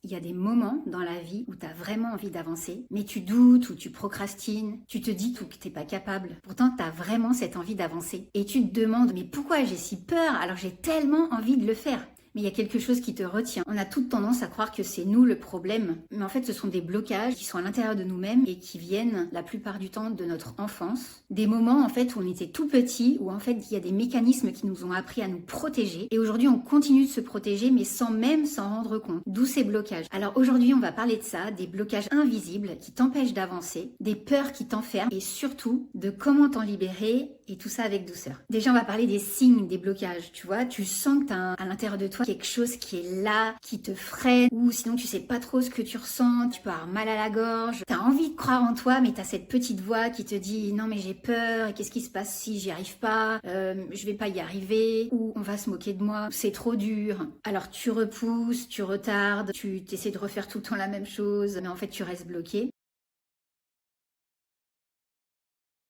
Il y a des moments dans la vie où tu as vraiment envie d'avancer, mais tu doutes ou tu procrastines, tu te dis tout que t'es pas capable. Pourtant, tu as vraiment cette envie d'avancer. Et tu te demandes, mais pourquoi j'ai si peur alors j'ai tellement envie de le faire? Mais il y a quelque chose qui te retient. On a toute tendance à croire que c'est nous le problème. Mais en fait, ce sont des blocages qui sont à l'intérieur de nous-mêmes et qui viennent la plupart du temps de notre enfance. Des moments en fait où on était tout petit, où en fait il y a des mécanismes qui nous ont appris à nous protéger. Et aujourd'hui, on continue de se protéger, mais sans même s'en rendre compte. D'où ces blocages. Alors aujourd'hui, on va parler de ça, des blocages invisibles qui t'empêchent d'avancer, des peurs qui t'enferment et surtout de comment t'en libérer et tout ça avec douceur. Déjà, on va parler des signes, des blocages. Tu vois, tu sens que tu as à l'intérieur de toi quelque chose qui est là, qui te freine, ou sinon tu sais pas trop ce que tu ressens, tu peux avoir mal à la gorge, tu as envie de croire en toi, mais tu as cette petite voix qui te dit non mais j'ai peur, et qu'est-ce qui se passe si j'y arrive pas, je vais pas y arriver, ou on va se moquer de moi, c'est trop dur. Alors tu repousses, tu retardes, tu essaies de refaire tout le temps la même chose, mais en fait tu restes bloqué.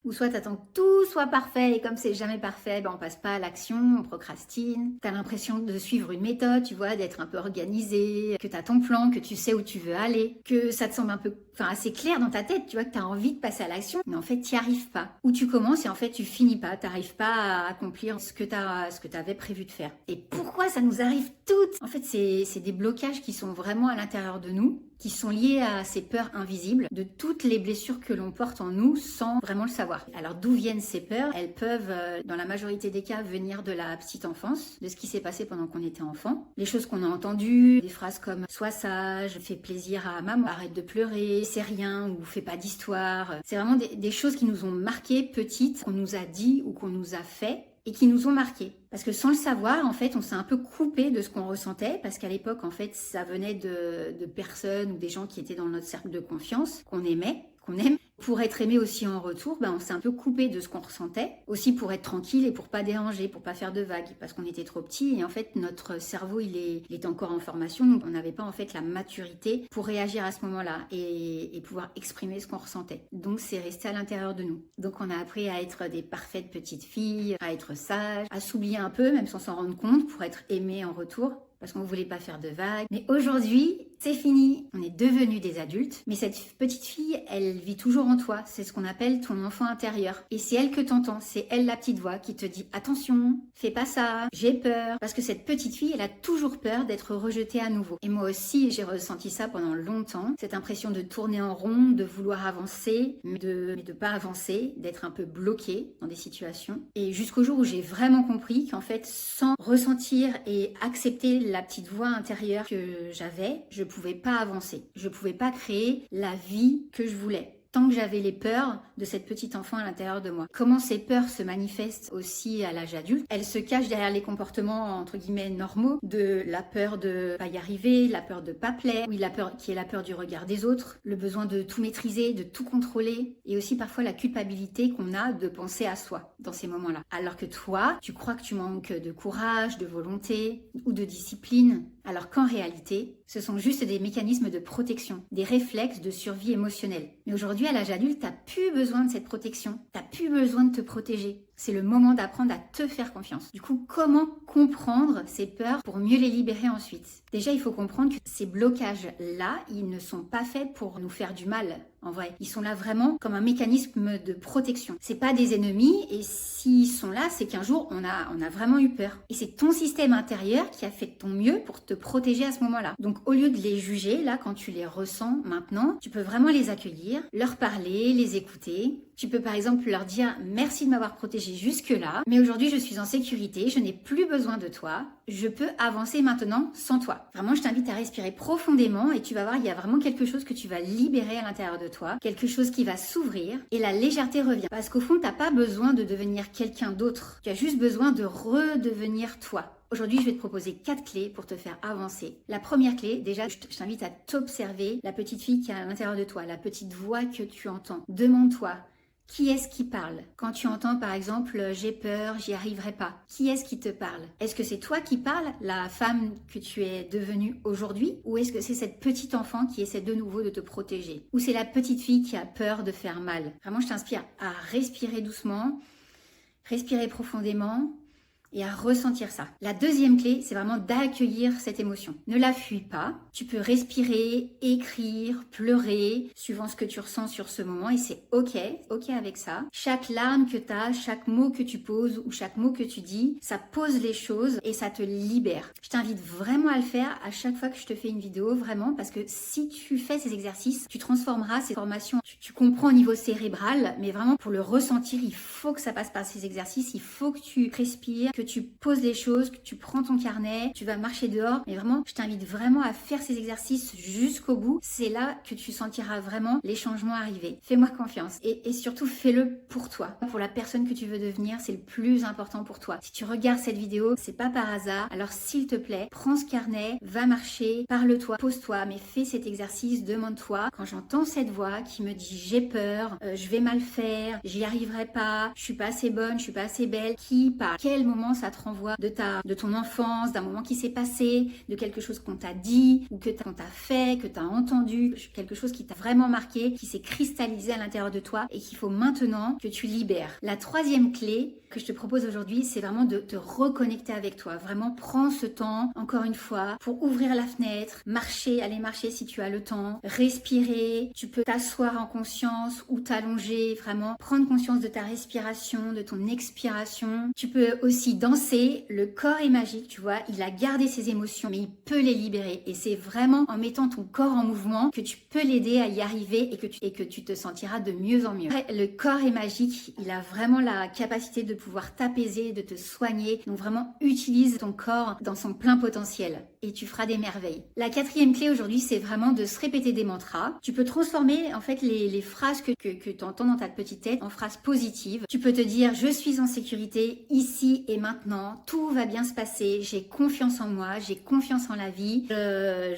Ou soit t'attends que tout soit parfait et comme c'est jamais parfait, ben on passe pas à l'action, on procrastine. T'as l'impression de suivre une méthode, tu vois, d'être un peu organisé, que t'as ton plan, que tu sais où tu veux aller, que ça te semble un peu, assez clair dans ta tête, tu vois, que t'as envie de passer à l'action, mais en fait t'y arrives pas. Ou tu commences et en fait tu finis pas, t'arrives pas à accomplir ce que t'avais prévu de faire. Et pourquoi ça nous arrive toutes? En fait c'est des blocages qui sont vraiment à l'intérieur de nous, qui sont liées à ces peurs invisibles, de toutes les blessures que l'on porte en nous sans vraiment le savoir. Alors d'où viennent ces peurs? Elles peuvent, dans la majorité des cas, venir de la petite enfance, de ce qui s'est passé pendant qu'on était enfant. Les choses qu'on a entendues, des phrases comme « sois sage »,« fais plaisir à maman »,« arrête de pleurer »,« c'est rien » ou « fais pas d'histoire ». C'est vraiment des choses qui nous ont marquées petites, qu'on nous a dit ou qu'on nous a fait, et qui nous ont marqués. Parce que sans le savoir, en fait, on s'est un peu coupé de ce qu'on ressentait, parce qu'à l'époque, en fait, ça venait de personnes ou des gens qui étaient dans notre cercle de confiance, qu'on aimait, qu'on aime. Pour être aimé aussi en retour, on s'est un peu coupé de ce qu'on ressentait, aussi pour être tranquille et pour pas déranger, pour pas faire de vagues, parce qu'on était trop petit et en fait notre cerveau il est encore en formation, donc on n'avait pas en fait la maturité pour réagir à ce moment-là et pouvoir exprimer ce qu'on ressentait. Donc c'est resté à l'intérieur de nous. Donc on a appris à être des parfaites petites filles, à être sages, à s'oublier un peu même sans s'en rendre compte pour être aimé en retour, parce qu'on ne voulait pas faire de vagues. Mais aujourd'hui, c'est fini. On est devenus des adultes. Mais cette petite fille, elle vit toujours en toi. C'est ce qu'on appelle ton enfant intérieur. Et c'est elle que t'entends. C'est elle la petite voix qui te dit « Attention, fais pas ça, j'ai peur ». Parce que cette petite fille, elle a toujours peur d'être rejetée à nouveau. Et moi aussi, j'ai ressenti ça pendant longtemps. Cette impression de tourner en rond, de vouloir avancer, mais de pas avancer, d'être un peu bloquée dans des situations. Et jusqu'au jour où j'ai vraiment compris qu'en fait, sans ressentir et accepter la petite voix intérieure que j'avais, je pouvais pas avancer. Je pouvais pas créer la vie que je voulais. Tant que j'avais les peurs de cette petite enfant à l'intérieur de moi. Comment ces peurs se manifestent aussi à l'âge adulte? Elles se cachent derrière les comportements entre guillemets normaux, de la peur de pas y arriver, la peur de pas plaire, oui, la peur qui est la peur du regard des autres, le besoin de tout maîtriser, de tout contrôler, et aussi parfois la culpabilité qu'on a de penser à soi dans ces moments-là. Alors que toi, tu crois que tu manques de courage, de volonté ou de discipline, alors qu'en réalité, ce sont juste des mécanismes de protection, des réflexes de survie émotionnelle. Mais aujourd'hui, à l'âge adulte, t'as plus besoin de cette protection, t'as plus besoin de te protéger. C'est le moment d'apprendre à te faire confiance. Du coup, comment comprendre ces peurs pour mieux les libérer ensuite? Déjà, il faut comprendre que ces blocages-là, ils ne sont pas faits pour nous faire du mal, en vrai. Ils sont là vraiment comme un mécanisme de protection. C'est pas des ennemis, et s'ils sont là, c'est qu'un jour, on a vraiment eu peur. Et c'est ton système intérieur qui a fait de ton mieux pour te protéger à ce moment-là. Donc, au lieu de les juger, là, quand tu les ressens maintenant, tu peux vraiment les accueillir, leur parler, les écouter. Tu peux par exemple leur dire « Merci de m'avoir protégé jusque-là, mais aujourd'hui je suis en sécurité, je n'ai plus besoin de toi, je peux avancer maintenant sans toi. » Vraiment, je t'invite à respirer profondément et tu vas voir, il y a vraiment quelque chose que tu vas libérer à l'intérieur de toi, quelque chose qui va s'ouvrir et la légèreté revient. Parce qu'au fond, tu n'as pas besoin de devenir quelqu'un d'autre, tu as juste besoin de redevenir toi. Aujourd'hui, je vais te proposer 4 clés pour te faire avancer. La première clé, déjà, je t'invite à t'observer la petite fille qui est à l'intérieur de toi, la petite voix que tu entends. Demande-toi, qui est-ce qui parle? Quand tu entends par exemple « j'ai peur, j'y arriverai pas », qui est-ce qui te parle? Est-ce que c'est toi qui parles, la femme que tu es devenue aujourd'hui? Ou est-ce que c'est cette petite enfant qui essaie de nouveau de te protéger? Ou c'est la petite fille qui a peur de faire mal? Vraiment, je t'inspire à respirer doucement, respirer profondément. et à ressentir ça. La deuxième clé, c'est vraiment d'accueillir cette émotion. Ne la fuis pas. Tu peux respirer, écrire, pleurer, suivant ce que tu ressens sur ce moment et c'est ok avec ça. Chaque larme que tu as, chaque mot que tu poses ou chaque mot que tu dis, ça pose les choses et ça te libère. Je t'invite vraiment à le faire à chaque fois que je te fais une vidéo, vraiment, parce que si tu fais ces exercices, tu transformeras ces formations. Tu comprends au niveau cérébral, mais vraiment pour le ressentir, il faut que ça passe par ces exercices, il faut que tu respires, que tu poses les choses, que tu prends ton carnet, tu vas marcher dehors, mais vraiment, je t'invite vraiment à faire ces exercices jusqu'au bout. C'est là que tu sentiras vraiment les changements arriver. Fais-moi confiance et surtout fais-le pour toi, pour la personne que tu veux devenir, c'est le plus important pour toi. Si tu regardes cette vidéo, c'est pas par hasard, alors s'il te plaît, prends ce carnet, va marcher, parle-toi, pose-toi, mais fais cet exercice, demande-toi, quand j'entends cette voix qui me dit j'ai peur, je vais mal faire, j'y arriverai pas, je suis pas assez bonne, je suis pas assez belle, qui par quel moment ça te renvoie de ton enfance, d'un moment qui s'est passé, de quelque chose qu'on t'a dit ou qu'on t'a fait, que t'as entendu, quelque chose qui t'a vraiment marqué, qui s'est cristallisé à l'intérieur de toi et qu'il faut maintenant que tu libères. La troisième clé que je te propose aujourd'hui, c'est vraiment de te reconnecter avec toi. Vraiment, prends ce temps, encore une fois, pour ouvrir la fenêtre, marcher, aller marcher si tu as le temps, respirer. Tu peux t'asseoir en conscience ou t'allonger, vraiment prendre conscience de ta respiration, de ton expiration. Tu peux aussi danser. Le corps est magique, tu vois. Il a gardé ses émotions, mais il peut les libérer. Et c'est vraiment en mettant ton corps en mouvement que tu peux l'aider à y arriver et que tu te sentiras de mieux en mieux. Après, le corps est magique. Il a vraiment la capacité de pouvoir t'apaiser, de te soigner. Donc vraiment, utilise ton corps dans son plein potentiel et tu feras des merveilles. La quatrième clé aujourd'hui, c'est vraiment de se répéter des mantras. Tu peux transformer en fait les phrases que tu entends dans ta petite tête en phrases positives. Tu peux te dire je suis en sécurité ici et maintenant, tout va bien se passer, j'ai confiance en moi, j'ai confiance en la vie,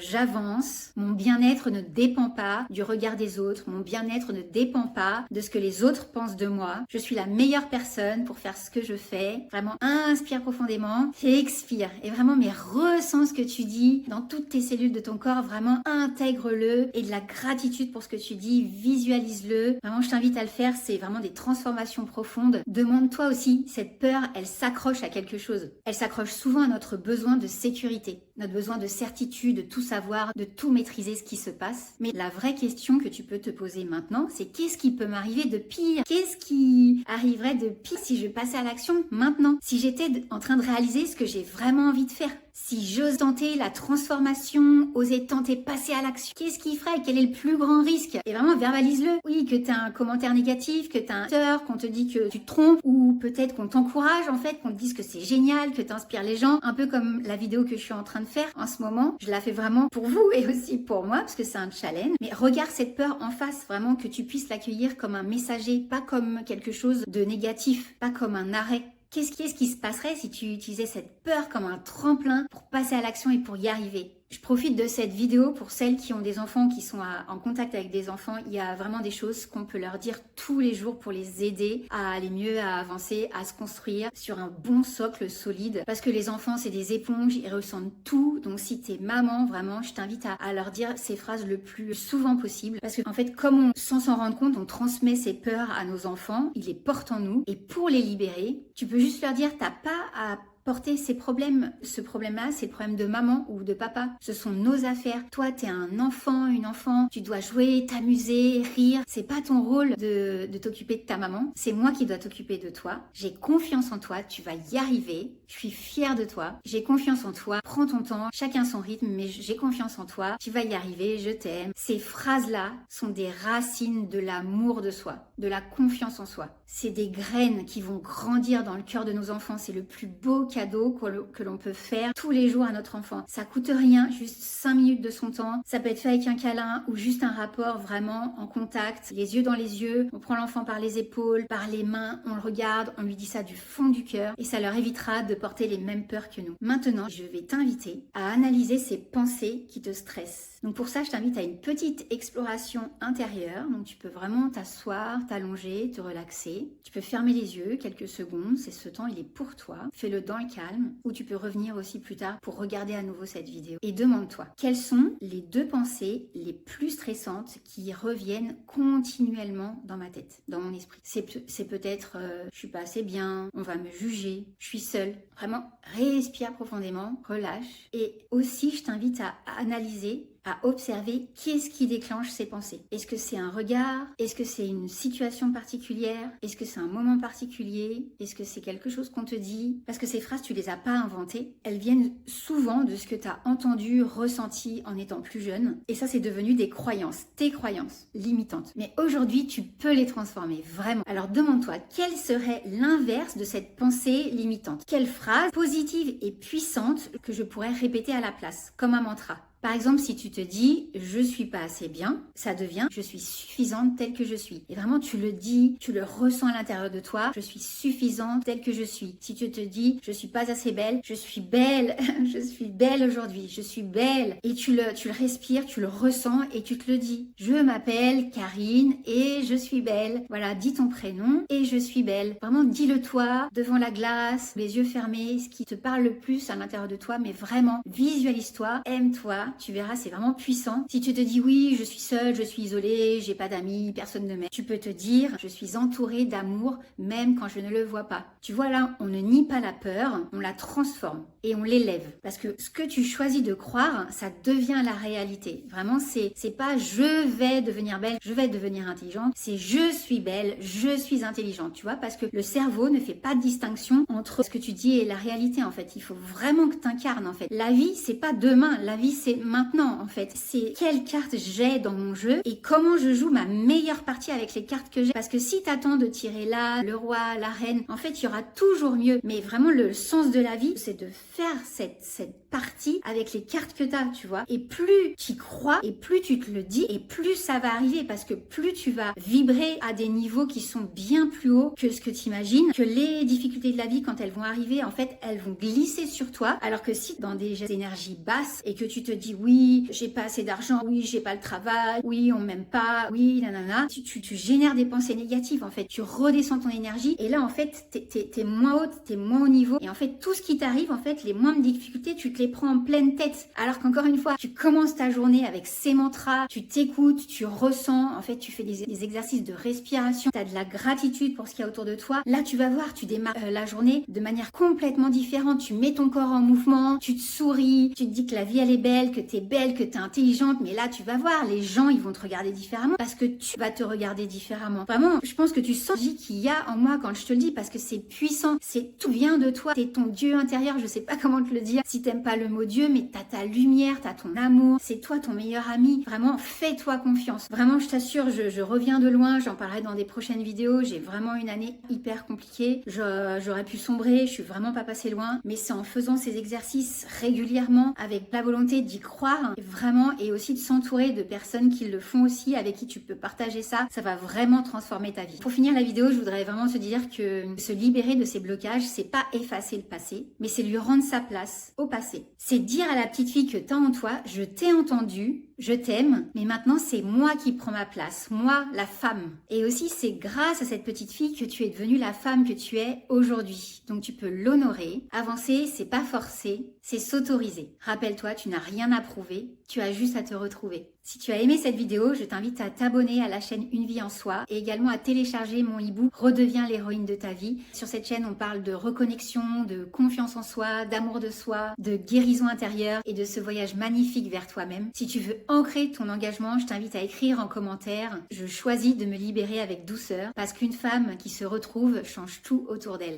j'avance, mon bien-être ne dépend pas du regard des autres, mon bien-être ne dépend pas de ce que les autres pensent de moi, je suis la meilleure personne pour faire ce que je fais. Vraiment, inspire profondément, expire et vraiment mais ressens ce que tu dis dans toutes tes cellules de ton corps, vraiment intègre-le et de la gratitude pour ce que tu dis, visualise-le. Vraiment, je t'invite à le faire, c'est vraiment des transformations profondes. Demande-toi aussi, cette peur, elle s'accroche à quelque chose. Elle s'accroche souvent à notre besoin de sécurité, notre besoin de certitude, de tout savoir, de tout maîtriser ce qui se passe. Mais la vraie question que tu peux te poser maintenant, c'est qu'est-ce qui peut m'arriver de pire? Qu'est-ce qui arriverait de pire si je passais à l'action maintenant? Si j'étais en train de réaliser ce que j'ai vraiment envie de faire? Si j'ose tenter la transformation, oser tenter passer à l'action, qu'est-ce qui ferait? Quel est le plus grand risque? Et vraiment, verbalise-le. Oui, que tu as un commentaire négatif, que tu as un peur, qu'on te dit que tu te trompes, ou peut-être qu'on t'encourage en fait, qu'on te dise que c'est génial, que tu inspires les gens, un peu comme la vidéo que je suis en train de faire en ce moment. Je la fais vraiment pour vous et aussi pour moi, parce que c'est un challenge. Mais regarde cette peur en face, vraiment que tu puisses l'accueillir comme un messager, pas comme quelque chose de négatif, pas comme un arrêt. Qu'est-ce qui se passerait si tu utilisais cette peur comme un tremplin pour passer à l'action et pour y arriver? Je profite de cette vidéo pour celles qui ont des enfants, qui sont en contact avec des enfants. Il y a vraiment des choses qu'on peut leur dire tous les jours pour les aider à aller mieux, à avancer, à se construire sur un bon socle solide. Parce que les enfants, c'est des éponges, ils ressentent tout. Donc si t'es maman, vraiment, je t'invite à leur dire ces phrases le plus souvent possible. Parce que en fait, comme sans s'en rendre compte, on transmet ces peurs à nos enfants, ils les portent en nous. Et pour les libérer, tu peux juste leur dire, t'as pas à porter ces problèmes. Ce problème-là, c'est le problème de maman ou de papa. Ce sont nos affaires. Toi, t'es un enfant, une enfant. Tu dois jouer, t'amuser, rire. C'est pas ton rôle de t'occuper de ta maman. C'est moi qui dois t'occuper de toi. J'ai confiance en toi. Tu vas y arriver. Je suis fière de toi. J'ai confiance en toi. Prends ton temps. Chacun son rythme, mais j'ai confiance en toi. Tu vas y arriver. Je t'aime. Ces phrases-là sont des racines de l'amour de soi, de la confiance en soi. C'est des graines qui vont grandir dans le cœur de nos enfants. C'est le plus beau cadeau que l'on peut faire tous les jours à notre enfant. Ça coûte rien, juste 5 minutes de son temps. Ça peut être fait avec un câlin ou juste un rapport vraiment en contact, les yeux dans les yeux. On prend l'enfant par les épaules, par les mains, on le regarde, on lui dit ça du fond du cœur et ça leur évitera de porter les mêmes peurs que nous. Maintenant, je vais t'inviter à analyser ces pensées qui te stressent. Donc pour ça, je t'invite à une petite exploration intérieure. Donc tu peux vraiment t'asseoir, t'allonger, te relaxer. Tu peux fermer les yeux quelques secondes. C'est ce temps, il est pour toi. Fais-le dans le calme, ou tu peux revenir aussi plus tard pour regarder à nouveau cette vidéo. Et demande-toi, quelles sont les 2 pensées les plus stressantes qui reviennent continuellement dans ma tête, dans mon esprit? C'est peut-être je suis pas assez bien, on va me juger, je suis seule. Vraiment, respire profondément, relâche. Et aussi, je t'invite à analyser, à observer qu'est-ce qui déclenche ces pensées. Est-ce que c'est un regard? Est-ce que c'est une situation particulière? Est-ce que c'est un moment particulier? Est-ce que c'est quelque chose qu'on te dit? Parce que ces phrases, tu les as pas inventées. Elles viennent souvent de ce que tu as entendu, ressenti en étant plus jeune. Et ça, c'est devenu des croyances, tes croyances limitantes. Mais aujourd'hui, tu peux les transformer, vraiment. Alors demande-toi, quel serait l'inverse de cette pensée limitante? Quelle phrase positive et puissante que je pourrais répéter à la place, comme un mantra? Par exemple, si tu te dis « je suis pas assez bien », ça devient « je suis suffisante telle que je suis ». Et vraiment, tu le dis, tu le ressens à l'intérieur de toi « je suis suffisante telle que je suis ». Si tu te dis « je suis pas assez belle »,« je suis belle »,« je suis belle aujourd'hui »,« je suis belle ». Et tu le respires, tu le ressens et tu te le dis « je m'appelle Karine et je suis belle ». Voilà, dis ton prénom et je suis belle. Vraiment, dis-le toi, devant la glace, les yeux fermés, ce qui te parle le plus à l'intérieur de toi, mais vraiment, visualise-toi, aime-toi. Tu verras, c'est vraiment puissant. Si tu te dis oui, je suis seule, je suis isolée, j'ai pas d'amis, personne ne m'aime, tu peux te dire je suis entourée d'amour même quand je ne le vois pas. Tu vois là, on ne nie pas la peur, on la transforme et on l'élève. Parce que ce que tu choisis de croire, ça devient la réalité. Vraiment, c'est pas je vais devenir belle, je vais devenir intelligente, c'est je suis belle, je suis intelligente, tu vois, parce que le cerveau ne fait pas de distinction entre ce que tu dis et la réalité en fait. Il faut vraiment que tu incarnes en fait. La vie, c'est pas demain, la vie c'est maintenant en fait. C'est quelles cartes j'ai dans mon jeu et comment je joue ma meilleure partie avec les cartes que j'ai. Parce que si t'attends de tirer là, le roi, la reine, en fait il y aura toujours mieux. Mais vraiment le sens de la vie, c'est de faire cette partie avec les cartes que t'as, tu vois. Et plus tu y crois et plus tu te le dis et plus ça va arriver parce que plus tu vas vibrer à des niveaux qui sont bien plus hauts que ce que tu imagines, que les difficultés de la vie quand elles vont arriver, en fait elles vont glisser sur toi. Alors que si dans des énergies basses et que tu te dis oui, j'ai pas assez d'argent, oui, j'ai pas le travail, oui, on m'aime pas, oui, nanana, tu génères des pensées négatives en fait. Tu redescends ton énergie et là en fait t'es moins haute, t'es moins au niveau et en fait tout ce qui t'arrive en fait, les moindres difficultés, tu te les prends en pleine tête. Alors qu'encore une fois, tu commences ta journée avec ces mantras, tu t'écoutes, tu ressens, en fait tu fais des exercices de respiration, tu as de la gratitude pour ce qu'il y a autour de toi. Là tu vas voir, tu démarres la journée de manière complètement différente, tu mets ton corps en mouvement, tu te souris, tu te dis que la vie elle est belle, que t'es belle, que t'es intelligente, mais là tu vas voir, les gens ils vont te regarder différemment parce que tu vas te regarder différemment. Vraiment, je pense que tu sens qu'il y a en moi quand je te le dis parce que c'est puissant, c'est tout vient de toi, t'es ton Dieu intérieur, je sais pas comment te le dire, si t'aimes pas le mot Dieu, mais t'as ta lumière, t'as ton amour, c'est toi ton meilleur ami, vraiment fais-toi confiance. Vraiment je t'assure, je reviens de loin, j'en parlerai dans des prochaines vidéos, j'ai vraiment une année hyper compliquée, j'aurais pu sombrer, je suis vraiment pas passée loin, mais c'est en faisant ces exercices régulièrement avec la volonté d'y croire, vraiment, et aussi de s'entourer de personnes qui le font aussi, avec qui tu peux partager ça, ça va vraiment transformer ta vie. Pour finir la vidéo, je voudrais vraiment te dire que se libérer de ces blocages, c'est pas effacer le passé, mais c'est lui rendre sa place au passé. C'est dire à la petite fille que t'as en toi, je t'ai entendu, je t'aime, mais maintenant c'est moi qui prends ma place, moi la femme. Et aussi c'est grâce à cette petite fille que tu es devenue la femme que tu es aujourd'hui. Donc tu peux l'honorer. Avancer, c'est pas forcer, c'est s'autoriser. Rappelle-toi, tu n'as rien à prouver, tu as juste à te retrouver. Si tu as aimé cette vidéo, je t'invite à t'abonner à la chaîne Une vie en soi et également à télécharger mon e-book Redeviens l'héroïne de ta vie. Sur cette chaîne, on parle de reconnexion, de confiance en soi, d'amour de soi, de guérison intérieure et de ce voyage magnifique vers toi-même. Si tu veux ancrer ton engagement, je t'invite à écrire en commentaire « Je choisis de me libérer avec douceur » parce qu'une femme qui se retrouve change tout autour d'elle.